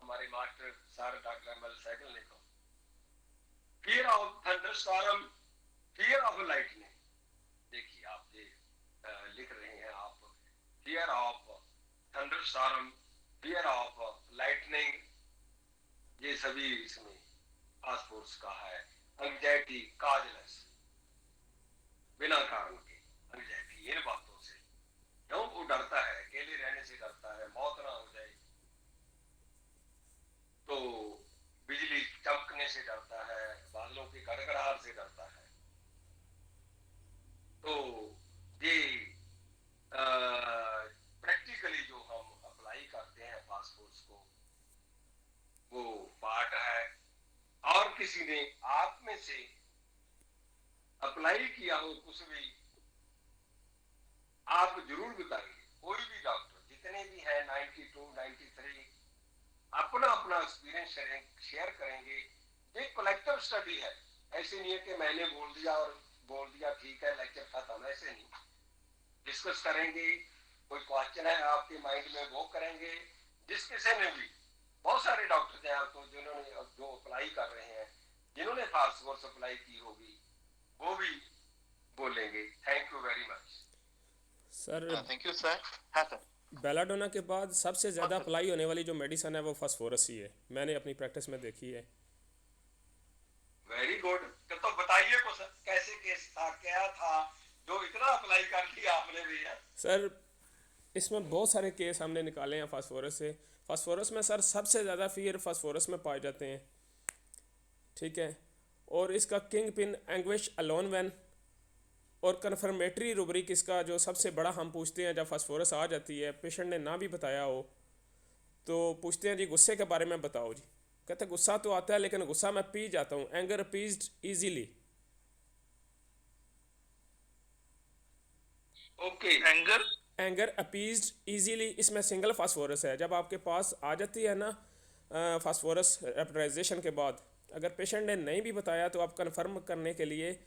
हमारे master sir doctor M L Sehgal ने कहा, fear of thunderstorm, fear of lightning. देखिए आप ये लिख रहे हैं आप, fear of thunderstorm, fear of lightning, ये सभी इसमें फास्फोरस का है। एंग्जाइटी काजलेस, बिना कारण के एंग्जाइटी, इन बातों से क्यों वो डरता है, अकेले रहने से डरता है, मौत ना हो जाए तो, बिजली चमकने से डरता है, बादलों की गड़गड़ाहट से डरता है। तो ये प्रैक्टिकली जो हम अप्लाई करते हैं फास्फोरस को, वो पार्ट है। और किसी ने आप में से अप्लाई किया हो कुछ भी, आप जरूर बताएंगे। कोई भी डॉक्टर जितने भी हैं 92, 93, अपना अपना एक्सपीरियंस शेयर करेंगे। ये कलेक्टिव स्टडी है, ऐसे नहीं है कि मैंने बोल दिया और बोल दिया ठीक है लेक्चर खत्म, ऐसे नहीं। डिस्कस करेंगे, कोई क्वेश्चन है आपके माइंड में वो करेंगे। जिस किसी ने भी, बहुत सारे डॉक्टर हैं आपको जिन्होंने जो अप्लाई कर रहे हैं, जिन्होंने फास्फोरस अप्लाई की होगी, वो भी बोलेंगे। Thank you very much sir. Thank you sir. हाँ सर। बेलाडोना के बाद सबसे ज़्यादा अप्लाई होने वाली जो मेडिसिन है वो फास्फोरस ही है, मैंने अपनी प्रैक्टिस में देखी है। Very good. तो बताइए कुछ, कैसे केस था, क्या था जो इतना अप्लाई कर लिया आपने भैया? सर इसमें बहुत सारे केस हमने निकाले हैं फास्फोरस से। फास्फोरस में सर सबसे ज़्यादा फियर फास्फोरस में पाए जाते हैं, ठीक है। और इसका किंग पिन एंग्विश अलोनवेन, और कन्फर्मेटरी रूब्रिक इसका जो सबसे बड़ा हम पूछते हैं जब फास्फोरस आ जाती है, पेशेंट ने ना भी बताया हो तो पूछते हैं जी गुस्से के बारे में बताओ जी, कहते गुस्सा तो आता है लेकिन गुस्सा मैं पी जाता हूँ, anger appeased easily. Okay, anger appeased easily, इसमें सिंगल फास्फोरस है। जब आपके पास आ जाती है ना फास्फोरस रेप्टराइजेशन के बाद, अगर पेशेंट ने नहीं भी बताया तो आप कंफर्म करने के लिए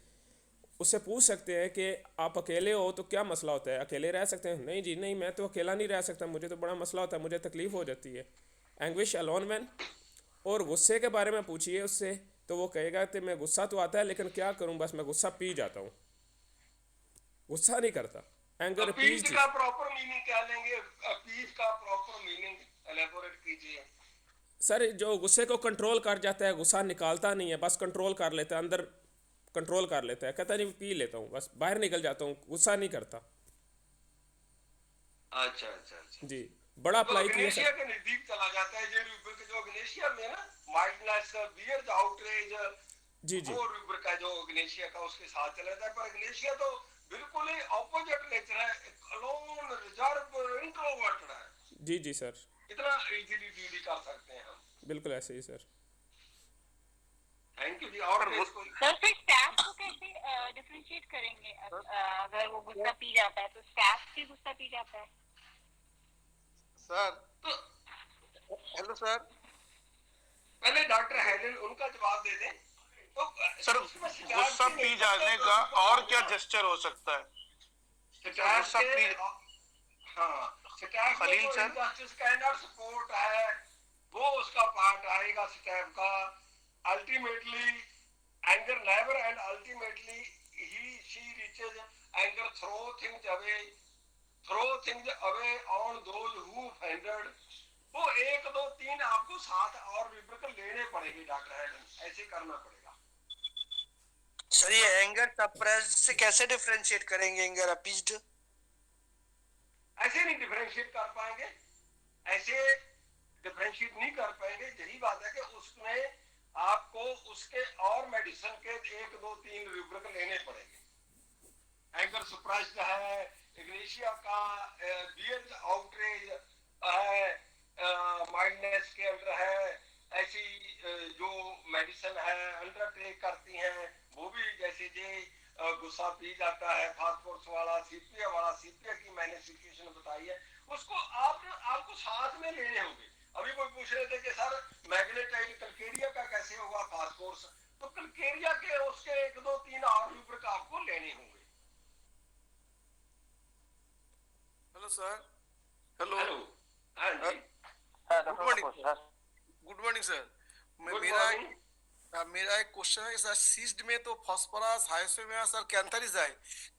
उससे पूछ सकते हैं कि आप अकेले हो तो क्या मसला होता है, अकेले रह सकते हैं? नहीं जी नहीं, मैं तो अकेला नहीं रह सकता, मुझे तो बड़ा मसला होता है, मुझे तकलीफ़ हो जाती है। Anguish alone man. और गुस्से के बारे में पूछिए उससे तो वो कहेगा कि मैं गुस्सा तो आता है लेकिन क्या करूं, बस मैं गुस्सा पी जाता हूं, गुस्सा नहीं करता। एंगर अपीज पीज। का प्रॉपर मीनिंग क्या लेंगे? अपीज का प्रॉपर मीनिंग एलेबोरेट कीजिए। सर जो गुस्से को कंट्रोल कर जाता है, गुस्सा निकालता नहीं है, बस कंट्रोल कर लेता है, अंदर कंट्रोल कर लेता है, कहता नहीं पी लेता हूँ, बस बाहर निकल जाता हूँ, गुस्सा नहीं करता। अच्छा अच्छा अच्छा। जी, बड़ा तो अप्लाई किया अग्नेशिया सर। के नजदीक चला जाता है जो रूबर के, जो अग्नेशिया में ना माइल्डनेस, बियर्ड आउटरेज, जी जी वो रूबर का जो अग्नेशिया का उसके साथ चला जाता है। पर अग्नेशिया तो बिल्कुल ही ऑपोजिट नेचर है, अलोन, रिजर्व, इंट्रोवर्टेड है। जी जी सर, इतना इजीली डील कर सकते हैं हम। बिल्कुल ऐसे ही सर। थैंक यू जी। और केस कोई? सर फिर स्टाफ को कैसे डिफरेंशिएट करेंगे? अगर वो गुस्सा पी जाता है तो स्टाफ भी गुस्सा पी जाता है सर। तो हेलो सर। पहले डॉक्टर हेलन उनका जवाब दे दें। तो सर गुस्सा पी जाने का और क्या जेस्चर हो सकता है? गुस्सा पी, हाँ, स्टैफ खलील में सर। इनजस्टिस कैनर सपोर्ट है, वो उसका पार्ट आएगा स्टैफ का। Ultimately anger never end ultimately he she reaches anger, throw things away on those who offended. वो 1 2 3 आपको साथ और रिब्रिकल लेने पड़ेंगे डॉक्टर हेलन, ऐसे करना पड़ेगा। सर ये एंगर सप्रेस्ड से कैसे डिफरेंशिएट करेंगे एंगर अपीज्ड? ऐसे नहीं डिफरेंशिएट कर पाएंगे, ऐसे डिफरेंशिएट नहीं कर पाएंगे। यही बात है कि उसमें आपको उसके और मेडिसिन के 1 2 3 रिब्रिकल लेने पड़ेंगे। एंगर सप्रेस्ड है, इग्नेशिया का बियर्ड आउटरेज है, माइल्डनेस के अंदर है, ऐसी जो मेडिसिन है अंडरटेक करती हैं वो भी, जैसे जे गुस्सा पी जाता है, फास्फोरस वाला, सीपीए की मैंने सिचुएशन बताई है, उसको आपको साथ में लेने होंगे। अभी कोई पूछ रहे थे कि सर मैग्नेटाइट कल्केरिया का कैसे होगा फास्फोरस, तो कल्केरिया के उसके 1 2 3 और यूबर का आपको लेने होंगे। Hello sir. हेलो। हेलो, हाँ जी, good morning. Good morning sir. Good मेरा मॉर्निंग। मेरा एक क्वेश्चन है सर, सीस्ट में तो फास्फोरस, हाइसोमिया सर कैंथरिस है,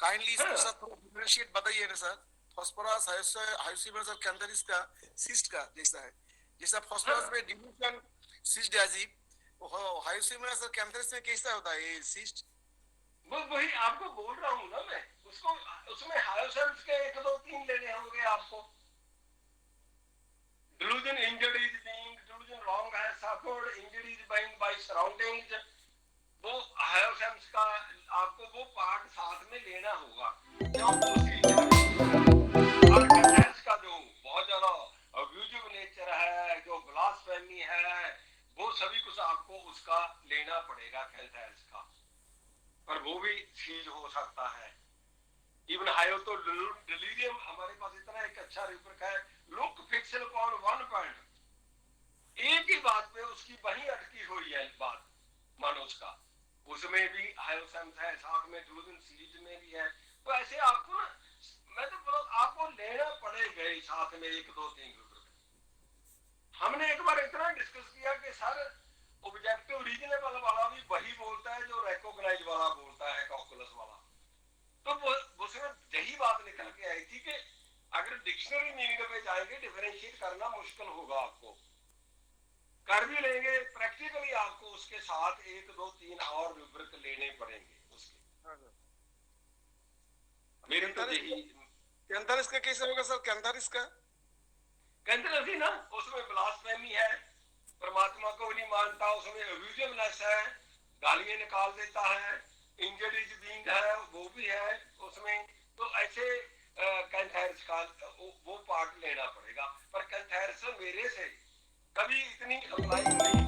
काइंडली इसको हाँ। सर थोड़ा डिफरेंशिएट बताइए ना सर। फास्फोरस हाइसोमिया सर कैंथरिस का सीस्ट का जैसा है, जैसा फास्फोरस हाँ। में डिफ्यूजन सीस्ट डायजीब, हाइसोमिया सर कैंथरिस में कैसा होता है ये सीस्ट? वही आपको बोल रहा हूँ ना मैं, उसको उसमें हायोसेंस के 1 2 3 लेने होंगे आपको। delusion injured is being delusion wrong has suffered injury is by surroundings, वो हायोसेंस का आपको वो पार्ट साथ में लेना होगा। क्यों? और कंटेंट्स का जो बहुत ज्यादा अब्यूजिव नेचर है, जो ब्लास्फेमी है, वो सभी कुछ आपको उसका लेना पड़ेगा कंटेंट्स का, पर वो भी सीज हो सकता है। इवन हायो तो डिलीरियम हमारे पास इतना एक अच्छा रिपर्क है, look pixel upon one point, एक ही बात पे उसकी वही अटकी हुई है बात मानोस का, उसमें भी हायोसेंस है, साथ में डिलूजन सीरीज में भी है। तो ऐसे आपको ना, मैं तो बोला आपको लेना पड़ेगा ही साथ में 1 2 3 रिपर्क। हमने एक बार इतना डिस्कस किया कि सर ऑब्जेक्टिव रीजनेबल वाला भी वही बोलता है जो रिकॉग्नाइज वाला बोलता है, कैलकुलस वाला। तो वो सिर्फ यही बात निकल के आई थी कि अगर डिक्शनरी मीनिंग पे जाएंगे डिफरेंशिएट करना मुश्किल होगा, आपको कर भी लेंगे प्रैक्टिकली, आपको उसके साथ 1 2 3 और रूब्रिक लेने पड़ेंगे उसके। मेरी तो यही कैंथरिस का कैसे होगा सर? कैंथरिस का कैंथरस ना, उसमें ब्लास्फेमी है, परमात्मा को नहीं मानता, उसमें अब्यूजिवनेस है, गालियां निकाल देता है, इंजरीज बीइंग है वो भी है उसमें। तो ऐसे कैंथरस का वो पार्ट लेना पड़ेगा, पर कैंथरस मेरे से कभी इतनी अप्लाई नहीं।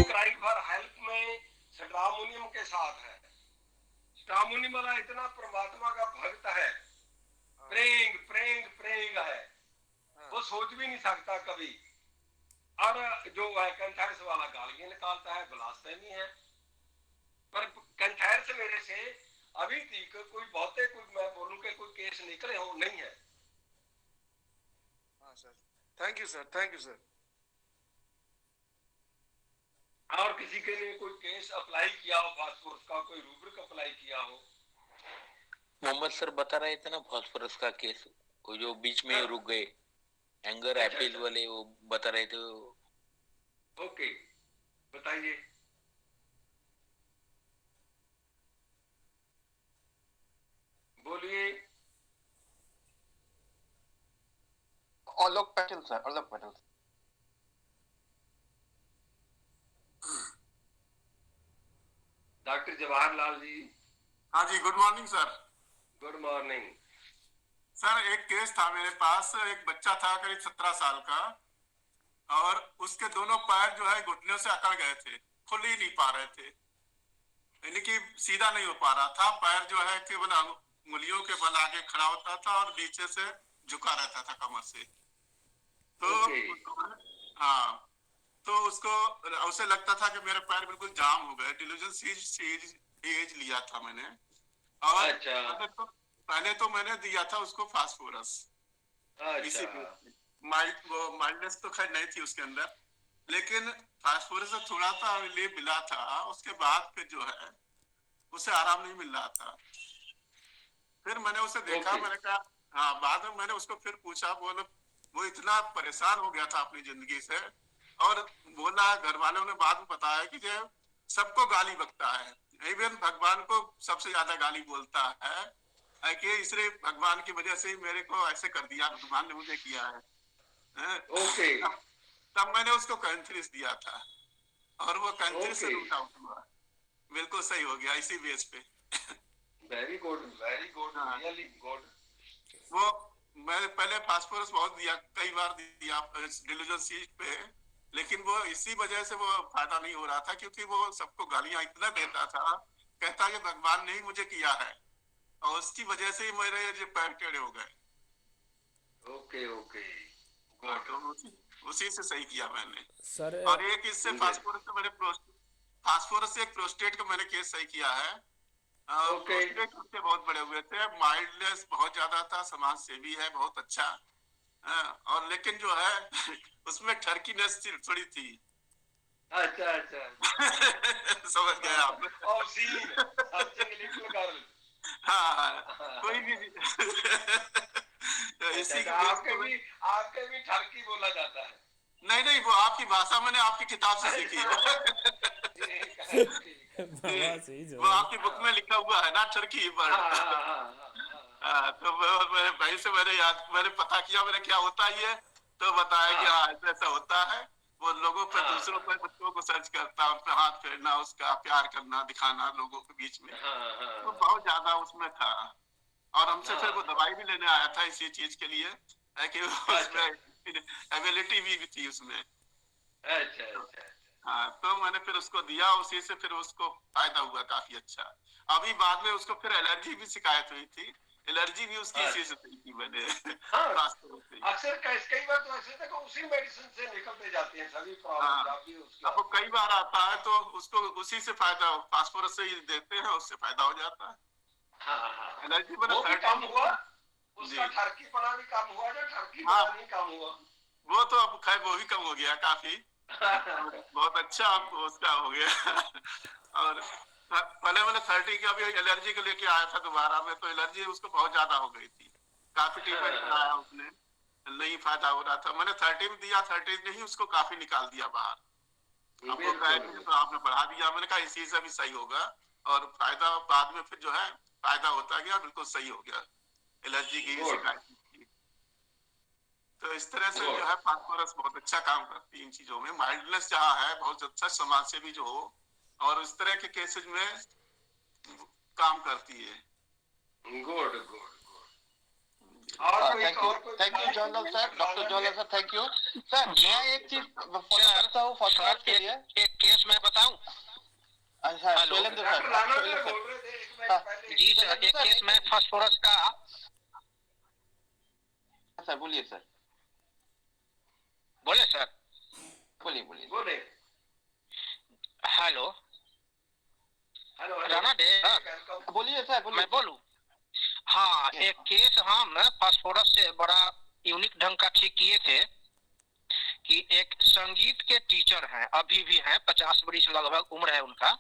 क्राइम फॉर हेल्प में स्ट्रामोनियम के साथ है, स्ट्रामोनियम वाला इतना परमात्मा का भक्त है, प्रेइंग प्रेइंग प्रेइंग है, वो सोच भी नहीं सकता कभी। और जो है कंथर्स वाला गालियां निकालता है, ब्लास्फेमी है। पर कंथर्स मेरे से अभी तक कोई बहुते कोई मैं बोलूं कि कोई केस निकले हो नहीं है। हाँ sir, thank you sir, thank you sir. और किसी के लिए कोई केस अप्लाई किया हो फास्फोरस का, कोई रूब्रिक अप्लाई किया हो? मोहम्मद सर बता रहे थे ना फास्फोरस का केस, वो जो बीच में रुक गए, एंगर अपील वाले, वो बता रहे थे। ओके, बताइए। बोलिए। Alok Patel sir, Alok Patel. Doctor Jawaharlal ji. हाँ जी, good morning sir. Good morning sir, एक केस था मेरे पास, एक बच्चा था करीब 17 साल का, और उसके दोनों पैर जो है घुटनों से अकड़ गए थे, खुल ही नहीं पा रहे थे, यानी कि सीधा नहीं हो पा रहा था। पैर जो है केवल उंगलियों के बल आगे खड़ा होता था और नीचे से झुका रहता था कमर से। तो हाँ, तो उसको उसे लगता था कि मेरे पैर बिल्कुल जाम हो गए। डिलूजन सीज एज लिया था मैंने, और अच्छा। पहले तो मैंने दिया था उसको फास्फोरस। माइल्डनेस तो खैर नहीं थी उसके अंदर, लेकिन फास्फोरस से थोड़ा सा ले मिला था। उसके बाद फिर जो है उसे आराम नहीं मिल रहा था। फिर मैंने उसे देखा, मैंने कहा हाँ, बाद में मैंने उसको फिर पूछा, वो इतना परेशान हो गया था अपनी जिंदगी से, और बोला, घर वालों ने बाद में बताया कि जो सबको गाली बकता है, इवन भगवान को सबसे ज्यादा गाली बोलता है, कि इसलिए भगवान की वजह से ही मेरे को ऐसे कर दिया, भगवान ने मुझे किया है। ओके। तब मैंने उसको कैंथरिस दिया था, और वो कैंथरिस से रूट आउट हुआ, बिल्कुल सही हो गया इसी बेस पे। Very good, very good, really good. वो मैं पहले फास्फोरस बहुत दिया, कई बार दिया डिलूजन सीज पे, लेकिन वो इसी वजह से वो फायदा नहीं हो रहा था, क्योंकि वो सबको गालियां इतना देता था, कहता कि भगवान ने ही मुझे किया है, और उसकी वजह से ही मेरे जो पैर टेढ़े हो गए। ओके ओके, उसी से सही किया मैंने सर। और एक इससे फास्फोरस से मैंने फास्फोरस से एक प्रोस्टेट का मैंने केस सही किया है। प्रोस्टेट उससे बहुत बड़े हुए थे, माइल्डनेस बहुत ज्यादा था, समाज सेवी है, बहुत अच्छा, और लेकिन जो है उसमें ठरकीनेस थोड़ी थी। अच्छा अच्छा समझ गए आप? और सीन सर्चिंग लिटिल गर्ल। हाँ, कोई भी इसी अच्छा, की आपके भी ठरकी बोला जाता है? नहीं, वो आपकी भाषा मैंने आपकी किताब से सीखी है। ठीक है, ठीक है। बाबा सही वो आपकी बुक में लिखा हुआ है ना, ठरकी वर्ड। तो मैंने भाई से मैंने पता किया मैंने क्या होता है ये, तो बताया कि हाँ ऐसा होता है। वो लोगों पर दूसरों पर बच्चों को सर्च करता, उन पर हाथ फेरना, उसका प्यार करना, दिखाना लोगों के बीच में, तो बहुत ज्यादा उसमें था। और हमसे फिर वो दवाई भी लेने आया था इसी चीज के लिए, है कि उसमें एबिलिटी भी थी उसमें। अच्छा। हाँ, तो मैंने फिर उसको दिया, उसी से फिर उसको फायदा हुआ काफी अच्छा। अभी बाद में उसको फिर एलर्जी भी शिकायत हुई थी, एलर्जी भी उसकी इसी से थी मैंने। अक्सर कई बार तो ऐसे देखो उसी मेडिसिन से निकलते जाते हैं सभी प्रॉब्लम। अब वो कई बार आता है तो उसको उसी से फायदा, फास्फोरस से ही देते हैं, उससे फायदा हो जाता है। एलर्जी वो भी कम हुआ, उसका ठरकीपना भी कम हुआ, जो ठरकीपना नहीं कम हुआ वो तो अब खैर वो भी कम हो गया काफी। बहुत अच्छा उसका हो गया। और पहले मैंने 30 का भी एलर्जी को लेके आया था दोबारा में, तो एलर्जी उसको बहुत ज्यादा हो गई थी, काफी ट्रीटमेंट कराया उसने, नहीं फायदा हो रहा था। मैंने 30 में दिया, 30 ने ही उसको काफी निकाल दिया बाहर। आपको तो आपने बढ़ा दिया, मैंने कहा इसी से भी सही होगा, और फायदा बाद में फिर जो है फायदा होता गया, बिल्कुल सही हो गया एलर्जी की शिकायत। तो इस तरह से जो है फास्फोरस बहुत अच्छा काम करती है इन चीजों में, माइल्डनेस जहाँ है बहुत अच्छा, समाज से भी जो हो, और इस तरह के केसेज में काम करती है। Good. Thank you zonal sir, doctor zonal sir, thank you sir. मैं एक चीज फॉलो करता हूँ फास्फोरस के लिए, एक केस मैं बताऊं? शैलेंद्र सर। जी सर, एक केस में फास्फोरस का। सर बोलिए सर। बोले सर? बोलिए। हेलो राणा डे, बोलिए सर, बोलिए। मैं बोलूं? हाँ, एक केस हम फास्फोरस से बड़ा यूनिक ढंग का ठीक किए थे कि एक संगीत के टीचर हैं, अभी भी हैं, 50 वर्ष लगभग उम्र है उनका,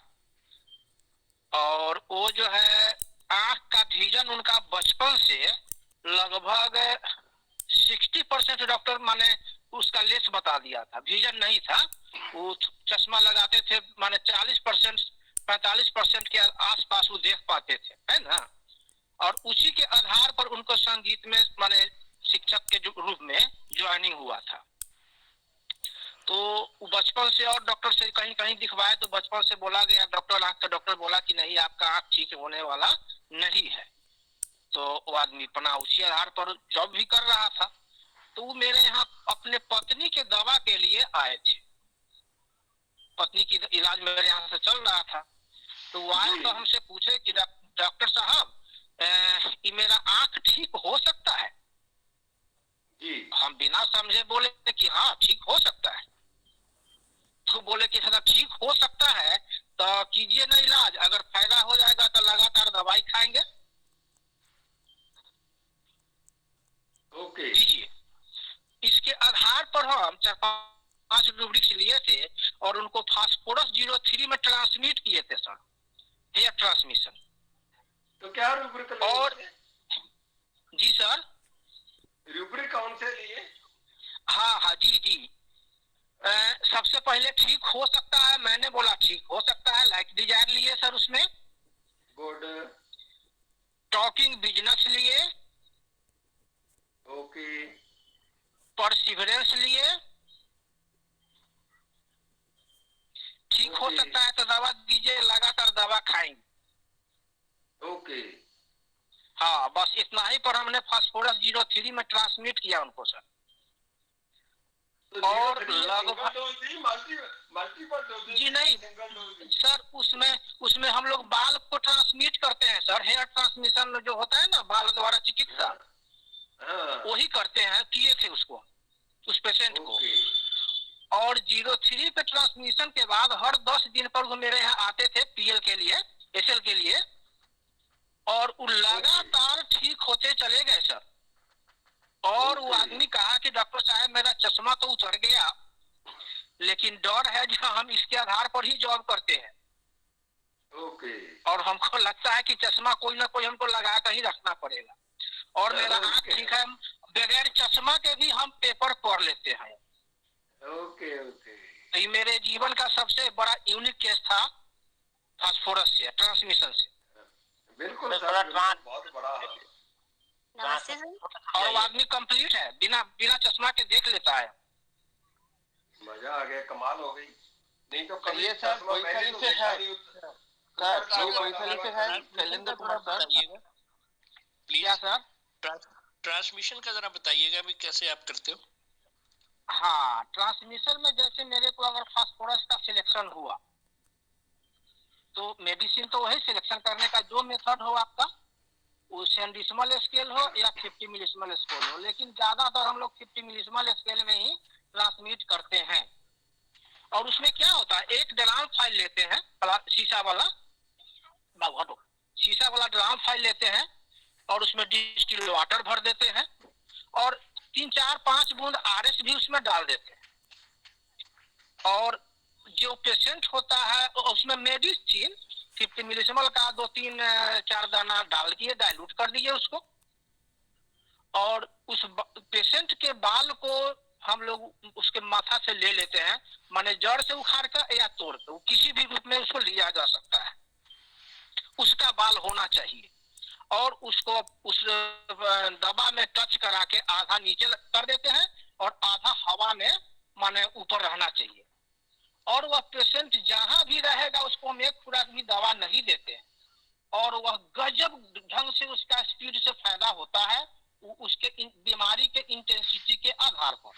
और वो जो है आंख का विजन उनका बचपन से लगभग 60% डॉक्टर माने उसका लेस बता दिया था, विजन नहीं था, वो चश्मा लगाते थे, माने 40% 45% के आसपास वो देख पाते थे, है ना। और उसी के आधार पर उनको संगीत में माने शिक्षक के रूप में ज्वाइनिंग हुआ था। तो बचपन से, और डॉक्टर से कहीं कहीं दिखवाए तो बचपन से बोला गया, डॉक्टर आंख का डॉक्टर बोला कि नहीं आपका आंख ठीक होने वाला नहीं है। तो वो आदमी अपना उसी आधार पर जॉब भी कर रहा था। तो वो मेरे यहाँ अपने पत्नी के दवा के लिए आए थे, पत्नी की इलाज मेरे यहाँ से चल रहा था। तो वो आए तो हमसे पूछे कि डॉक्टर साहब ये मेरा आंख ठीक हो सकता है? हम बिना समझे बोले कि हाँ ठीक हो सकता है। तो बोले कि सर ठीक हो सकता है तो कीजिए ना इलाज, अगर फायदा हो जाएगा तो लगातार दवाई खाएंगे। दीजिए। इसके आधार पर हम 4-5 रूब्रिक्स लिए थे और उनको फास्फोरस 03 में ट्रांसमिट किए थे सर, हेयर ट्रांसमिशन। तो क्या रूब्रिक और जी सर, रूब्रिक कौन से लिए? हाँ जी। सबसे पहले ठीक हो सकता है, मैंने बोला ठीक हो सकता है, लाइक डिजायर लिए सर उसमें। गुड। टॉकिंग बिजनेस लिए। ओके। परसिवरेंस लिए। ठीक हो सकता है तो दवा दीजिए, लगातार दवा खाएंगे। ओके। हाँ, बस इतना ही पर हमने फास्फोरस 03 में ट्रांसमिट किया उनको सर। और लगभग जी नहीं सर, उसमें हम लोग बाल को ट्रांसमिट करते हैं सर, हेयर ट्रांसमिशन जो होता है ना बाल द्वारा चिकित्सा, वही करते हैं, किए थे उसको, उस पेशेंट को। और 03 पे ट्रांसमिशन के बाद हर 10 दिन पर वो मेरे यहाँ आते थे पीएल के लिए, एसएल के लिए, और वो लगातार ठीक होते चले गए सर। और वो आदमी कहा कि डॉक्टर साहब मेरा चश्मा तो उतर गया, लेकिन डर है जो हम इसके आधार पर ही जॉब करते हैं। ओके। और हमको लगता है कि चश्मा कोई ना कोई हमको लगा कर ही रखना पड़ेगा। और मेरा आँख ठीक है, बगैर चश्मा के भी हम पेपर पढ़ लेते हैं। Okay okay. तो ये मेरे जीवन का सबसे बड़ा यूनिक केस था फास्फोरस से, ट्रांसमिशन से। बिल्कुल सर, बहुत बड़ा है। नमस्ते सर। और वो आदमी कंप्लीट है, बिना बिना चश्मा के देख लेता है। मजा आ गया, कमाल हो गई। नहीं तो कभी ये सर कोई सही से है सर, कोई सही से है Shailendra Kumar sir. Please sir, transmission का जरा बताइएगा भी कैसे आप करते हो। हाँ, ट्रांसमिशन में जैसे मेरे को अगर फास्फोरस का सिलेक्शन हुआ तो मेडिसिन तो वही सिलेक्शन करने का जो मेथड हो आपका, वो सेंडिसिमल स्केल हो या 50 मिलीसिमल स्केल हो, लेकिन ज्यादातर हम लोग 50 मिलीसिमल स्केल में ही ट्रांसमिट करते हैं। और उसमें क्या होता है, एक ड्राम फाइल लेते हैं, शीशा वाला ड्राम फाइल लेते हैं और उसमें डिस्टिल्ड वाटर भर देते हैं और 3, 4, 5 बूंद आरएस भी उसमें डाल देते हैं। और जो पेशेंट होता है उसमें मेडिसिन 50 मिलीसिमल का 2, 3, 4 दाना डाल दिए, डाइल्यूट कर दिए उसको। और उस पेशेंट के बाल को हम लोग उसके माथा से ले लेते हैं, माने जड़ से उखाड़ कर या तोड़ कर, किसी भी रूप में उसको लिया जा सकता है। उसका बाल होना चाहिए और उसको उस दवा में टच करा के आधा नीचे कर देते हैं और आधा हवा में माने ऊपर रहना चाहिए। और वह पेशेंट जहां भी रहेगा उसको हम एक खुराक भी दवा नहीं देते और वह गजब ढंग से उसका स्पीड से फायदा होता है उसके बीमारी के इंटेंसिटी के आधार पर।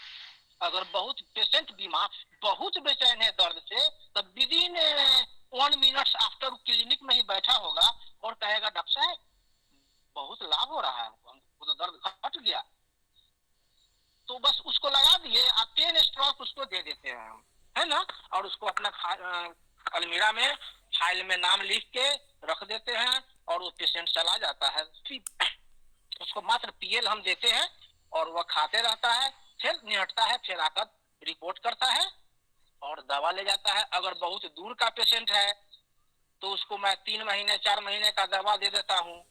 अगर बहुत पेशेंट बीमार बहुत बेचैन है दर्द से, तब विदिन 1 मिनट आफ्टर क्लिनिक में ही बैठा होगा और कहेगा डॉक्टर साहब बहुत लाभ हो रहा है, हमको तो दर्द घट गया। तो बस उसको लगा दिए, आप 10 स्ट्रोक उसको दे देते हैं हम, है ना, और उसको अपना अलमीरा में फाइल में नाम लिख के रख देते हैं और वो पेशेंट चला जाता है। उसको मात्र पीएल हम देते हैं और वह खाते रहता है, फिर निहटता है, फिर आकर रिपोर्ट करता है और दवा ले जाता है। अगर बहुत दूर का पेशेंट है तो उसको मैं 3 महीने 4 महीने का दवा दे देता हूँ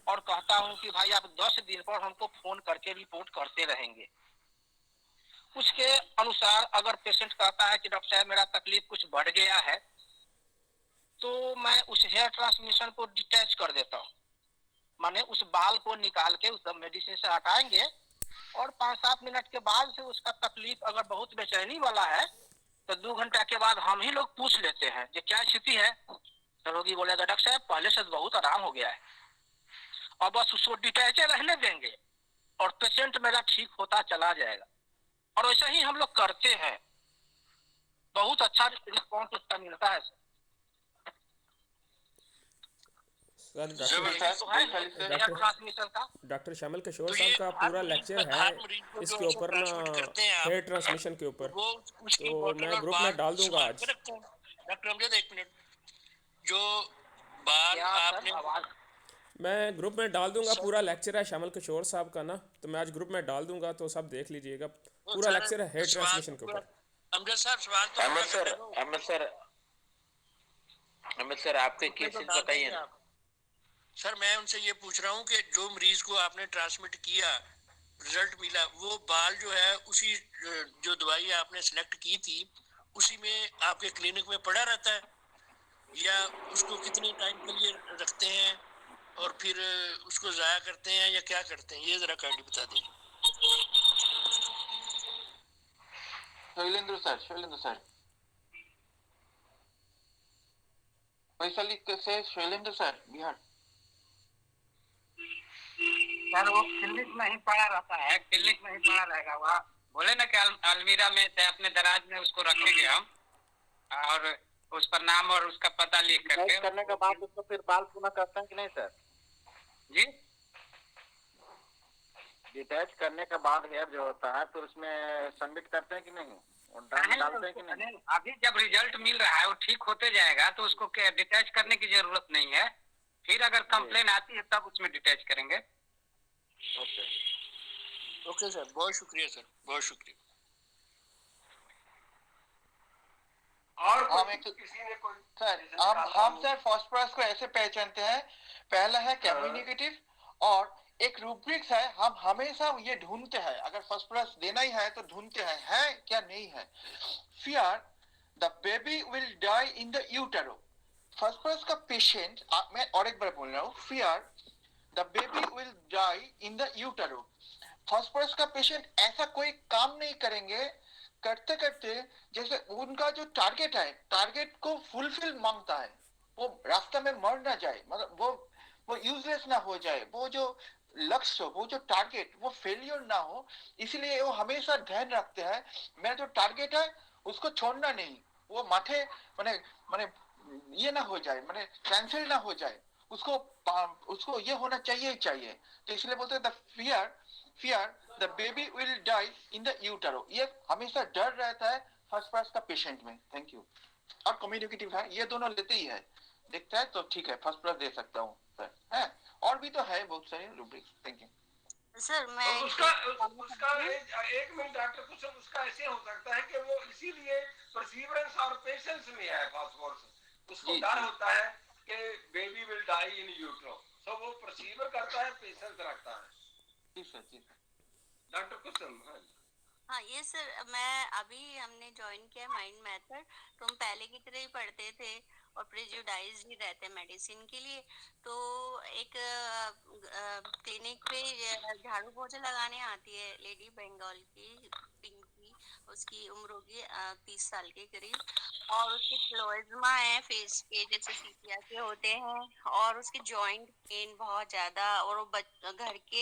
और कहता हूँ कि भाई आप 10 दिन पर हमको फोन करके रिपोर्ट करते रहेंगे। उसके अनुसार अगर पेशेंट कहता है कि डॉक्टर साहब मेरा तकलीफ कुछ बढ़ गया है, तो मैं उस हेयर ट्रांसमिशन को डिटैच कर देता हूँ, माने उस बाल को निकाल के उस मेडिसिन से हटाएंगे और 5-7 मिनट के बाद से उसका तकलीफ अगर बहुत बेचैनी वाला है तो 2 घंटा के बाद हम ही लोग पूछ लेते हैं कि क्या स्थिति है। तो रोगी बोलेगा डॉक्टर साहब पहले से बहुत आराम हो गया है, और बस उसको डिटैच रहने देंगे और पेशेंट मेरा ठीक होता चला जाएगा। और वैसा ही हम लोग करते हैं, बहुत अच्छा रिस्पॉन्स उसका मिलता है। डॉक्टर शामिल किशोर साहब का पूरा लेक्चर है इसके ऊपर ना, हेयर ट्रांसमिशन के ऊपर, तो मैं ग्रुप में डाल दूंगा आज। डॉक्टर अमजद एक मिनट, जो बाल आपने मैं ग्रुप में डाल दूंगा, पूरा लेक्चर है शामिल किशोर साहब का ना, तो मैं आज ग्रुप में डाल दूंगा तो सब देख लीजिएगा, पूरा लेक्चर है हेयर ट्रांसमिशन के ऊपर। अमजद साहब सवाल तो अमित सर आपके केसेस बताइए ना। सर मैं उनसे ये पूछ रहा हूँ कि जो मरीज को आपने ट्रांसमिट किया रिजल्ट मिला, वो बाल जो है उसी जो दवाई आपने सिलेक्ट की थी उसी में आपके क्लिनिक में पड़ा रहता है या उसको कितने टाइम के लिए रखते हैं और फिर उसको जाया करते हैं या क्या करते हैं, ये जरा काइंडली बता दीजिए। शैलेंद्र सर वैशाली कैसे, शैलेंद्र सर बिहार सर वो क्लिनिक में ही पड़ा रहता है, क्लिनिक में ही पड़ा रहेगा। वहाँ बोले ना कि अलमीरा में से अपने दराज में उसको रखेंगे हम और उस पर नाम और उसका पता लिख करके करने के बाद उसको फिर बाल पुनः करते हैं कि नहीं सर जी? डिटैच करने के बाद हेयर जो होता है फिर उसमें सबमिट करते हैं कि नहीं, और डालते हैं कि नहीं? अभी जब रिजल्ट मिल रहा है वो ठीक होते जाएगा तो उसको डिटैच करने की जरूरत नहीं है, फिर अगर कंप्लेन आती है तब उसमें डिटैच करेंगे। ओके, ओके सर, बहुत शुक्रिया सर, बहुत शुक्रिया। और हम कोई एक किसी ने कोई सर reason हम निकाला हम हो? सर फॉस्फोरस को ऐसे पहचानते हैं, पहला है कम्युनिकेटिव और एक रूब्रिक्स है। हम हमेशा ये ढूंढते हैं, अगर फॉस्फोरस देना ही है तो ढूंढते हैं है क्या नहीं है। Fear the baby will die in the utero. Phosphorus का पेशेंट, मैं और एक बार बोल रहा हूँ, fear the baby will die in the utero. Phosphorus का पेशेंट ऐसा कोई काम नहीं करेंगे, करते करते जैसे उनका जो टारगेट है, टारगेट को फुलफिल मांगता है, वो रास्ते में मर ना जाए, मतलब वो यूजलेस ना हो जाए, वो जो लक्ष्य, वो जो टारगेट, वो फेलियर ना हो, इसलिए वो हमेशा ध्यान रखते हैं मेरा जो टारगेट है उसको छोड़ना नहीं, वो माथे माने माने ये ना हो जाए, माने कैंसिल ना हो जाए, उसको उसको ये होना चाहिए ही चाहिए। तो इसलिए बोलते हैं the fear the baby will die in the utero. ये हमेशा डर रहता है फर्स्ट क्लास का पेशेंट में। Thank you. और कम्युनिकेटिव है, ये दोनों लेते ही है, देखता है तो ठीक है, फर्स्ट क्लास दे सकता हूँ सर है। और भी तो है बहुत सारे रूब्रिक्स। थैंक यू सर मैं और उसका एक मिनट डॉक्टर, कुछ उसका ऐसे हो सकता है कि वो इसीलिए परसीवरेंस और पेशेंस में है फास्फोरस, उसको जी, डर जी। होता है कि baby will die in utero, तो वो परसीवर करता है, पेशेंस रखता है। जी सर, जी सर। डॉक्टर कुसुम, हाँ जी। हाँ ये सर, मैं अभी हमने ज्वाइन किया माइंड मेथड, तो हम पहले की तरह ही पढ़ते थे और प्रेजुडाइज ही रहते मेडिसिन के लिए। तो एक क्लिनिक पे झाड़ू पोछा लगाने आती है लेडी, बंगाल की, पिंकी, उसकी उम्र होगी 30 साल के करीब, और उसके क्लोइज्मा है फेस के, जैसे सीपिया के होते हैं, और उसके जॉइंट पेन बहुत ज्यादा, और वो घर के